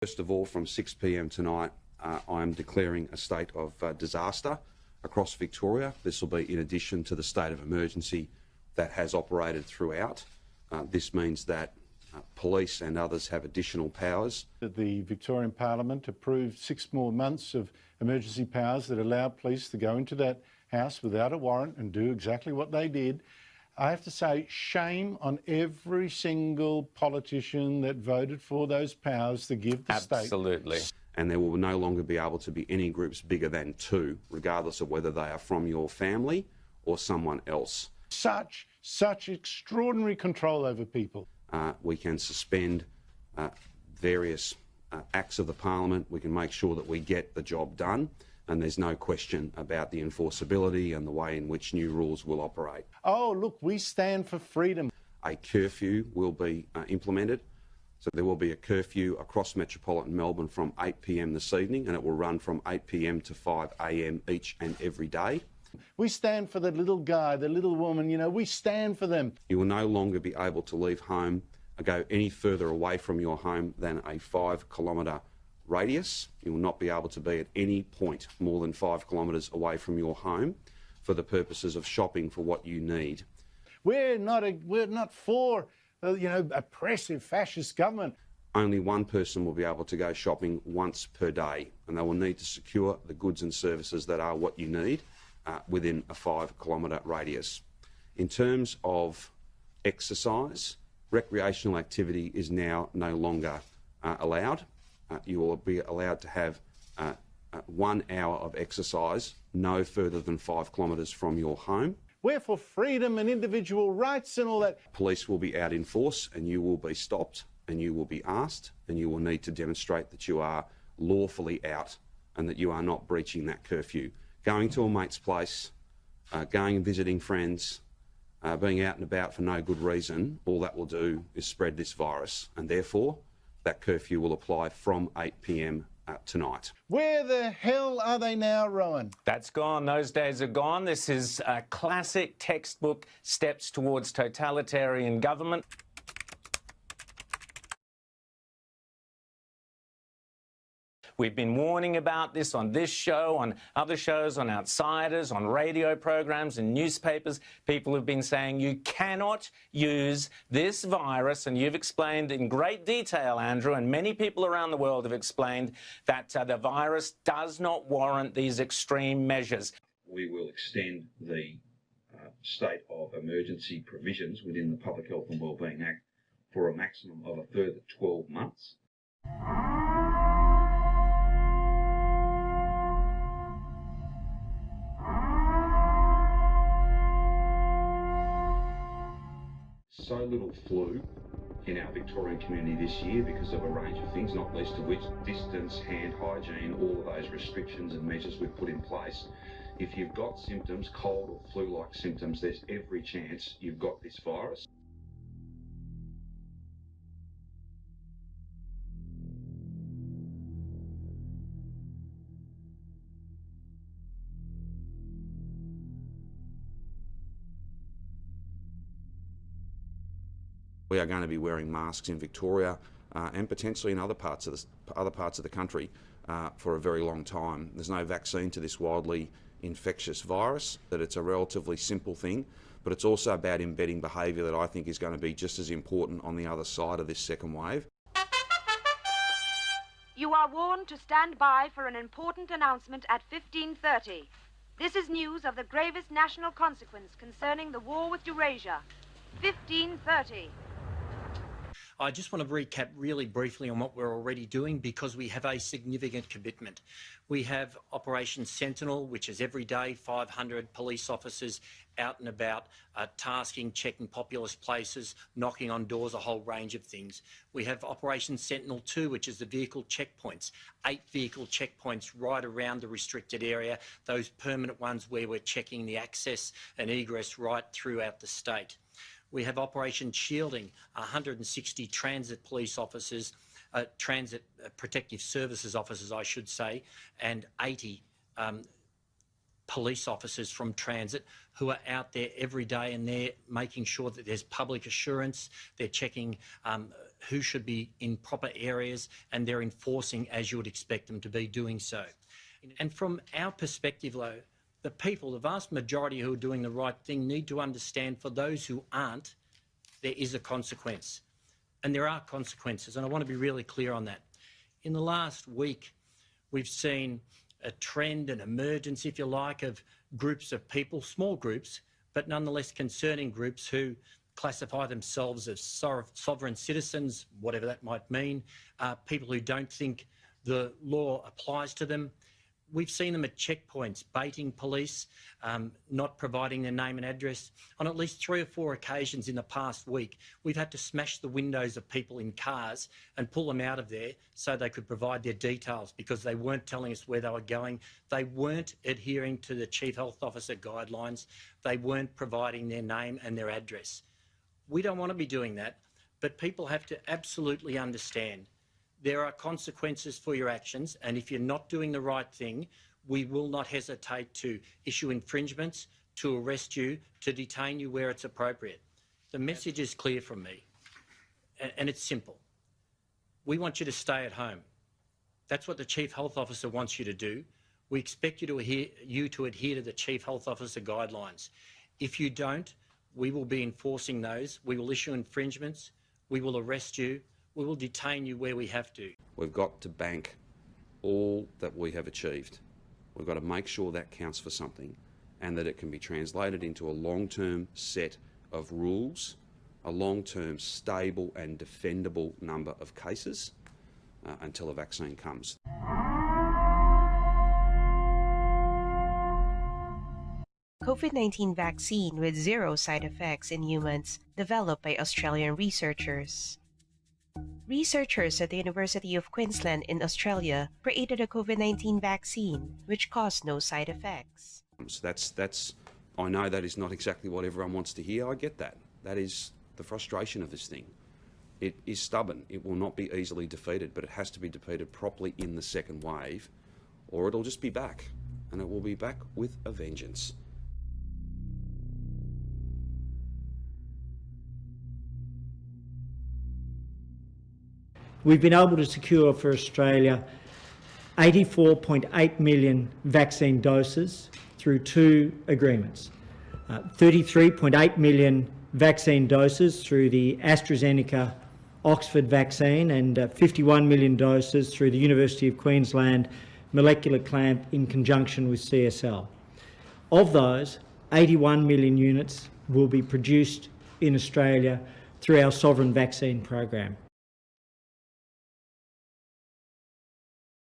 First of all, from 6 p.m. tonight, I am declaring a state of disaster across Victoria. This will be in addition to the state of emergency that has operated throughout. This means that police and others have additional powers. The Victorian Parliament approved 6 more months of emergency powers that allow police to go into that house without a warrant and do exactly what they did. I have to say, shame on every single politician that voted for those powers to give the state. Absolutely. And there will no longer be able to be any groups bigger than 2, regardless of whether they are from your family or someone else. Such extraordinary control over people. We can suspend various acts of the Parliament. We can make sure that we get the job done, and there's no question about the enforceability and the way in which new rules will operate. Oh, look, we stand for freedom. A curfew will be implemented. So there will be a curfew across metropolitan Melbourne from 8 p.m. this evening, and it will run from 8 p.m. to 5 a.m. each and every day. We stand for the little guy, the little woman, you know, we stand for them. You will no longer be able to leave home or go any further away from your home than a 5-kilometre radius. You will not be able to be at any point more than 5 kilometres away from your home for the purposes of shopping for what you need. We're not for, oppressive fascist government. Only one person will be able to go shopping once per day, and they will need to secure the goods and services that are what you need within a 5-kilometre radius. In terms of exercise, recreational activity is now no longer allowed. You will be allowed to have 1 hour of exercise no further than 5 kilometres from your home. We're for freedom and individual rights and all that. Police will be out in force, and you will be stopped, and you will be asked, and you will need to demonstrate that you are lawfully out and that you are not breaching that curfew. Going to a mate's place, going and visiting friends, being out and about for no good reason, all that will do is spread this virus, and therefore that curfew will apply from 8 p.m. Tonight. Where the hell are they now, Rowan? That's gone. Those days are gone. This is a classic textbook steps towards totalitarian government. We've been warning about this on this show, on other shows, on Outsiders, on radio programs and newspapers. People have been saying you cannot use this virus, and you've explained in great detail, Andrew, and many people around the world have explained that the virus does not warrant these extreme measures. We will extend the state of emergency provisions within the Public Health and Wellbeing Act for a maximum of a further 12 months. So little flu in our Victorian community this year because of a range of things, not least of which distance, hand hygiene, all of those restrictions and measures we've put in place. If you've got symptoms, cold or flu-like symptoms, there's every chance you've got this virus. We are going to be wearing masks in Victoria and potentially in other parts of the country for a very long time. There's no vaccine to this wildly infectious virus, that it's a relatively simple thing, but it's also about embedding behaviour that I think is going to be just as important on the other side of this second wave. You are warned to stand by for an important announcement at 15:30. This is news of the gravest national consequence concerning the war with Eurasia. 15:30. I just want to recap really briefly on what we're already doing, because we have a significant commitment. We have Operation Sentinel, which is every day 500 police officers out and about, tasking, checking populous places, knocking on doors, a whole range of things. We have Operation Sentinel 2, which is the vehicle checkpoints, 8 vehicle checkpoints right around the restricted area, those permanent ones where we're checking the access and egress right throughout the state. We have Operation Shielding, 160 transit police officers, transit protective services officers, I should say, and 80 police officers from transit who are out there every day, and they're making sure that there's public assurance. They're checking who should be in proper areas, and they're enforcing as you would expect them to be doing so. And from our perspective, though, the people, the vast majority who are doing the right thing, need to understand for those who aren't, there is a consequence. And there are consequences, and I want to be really clear on that. In the last week, we've seen a trend, an emergence, if you like, of groups of people, small groups, but nonetheless concerning groups who classify themselves as sovereign citizens, whatever that might mean, people who don't think the law applies to them. We've seen them at checkpoints, baiting police, not providing their name and address. On at least 3 or 4 occasions in the past week, we've had to smash the windows of people in cars and pull them out of there so they could provide their details, because they weren't telling us where they were going. They weren't adhering to the Chief Health Officer guidelines. They weren't providing their name and their address. We don't want to be doing that, but people have to absolutely understand there are consequences for your actions, and if you're not doing the right thing, we will not hesitate to issue infringements, to arrest you, to detain you where it's appropriate. The message is clear from me, and it's simple. We want you to stay at home. That's what the Chief Health Officer wants you to do. We expect you to adhere to the Chief Health Officer guidelines. If you don't, we will be enforcing those. We will issue infringements. We will arrest you. We will detain you where we have to. We've got to bank all that we have achieved. We've got to make sure that counts for something, and that it can be translated into a long-term set of rules, a long-term stable and defendable number of cases until a vaccine comes. COVID-19 vaccine with 0 side effects in humans, developed by Australian researchers. Researchers at the University of Queensland in Australia created a COVID-19 vaccine which caused no side effects. So I know that is not exactly what everyone wants to hear. I get that. That is the frustration of this thing. It is stubborn. It will not be easily defeated, but it has to be defeated properly in the second wave, or it'll just be back, and it will be back with a vengeance. We've been able to secure for Australia 84.8 million vaccine doses through 2 agreements. 33.8 million vaccine doses through the AstraZeneca Oxford vaccine, and 51 million doses through the University of Queensland molecular clamp in conjunction with CSL. Of those, 81 million units will be produced in Australia through our sovereign vaccine program.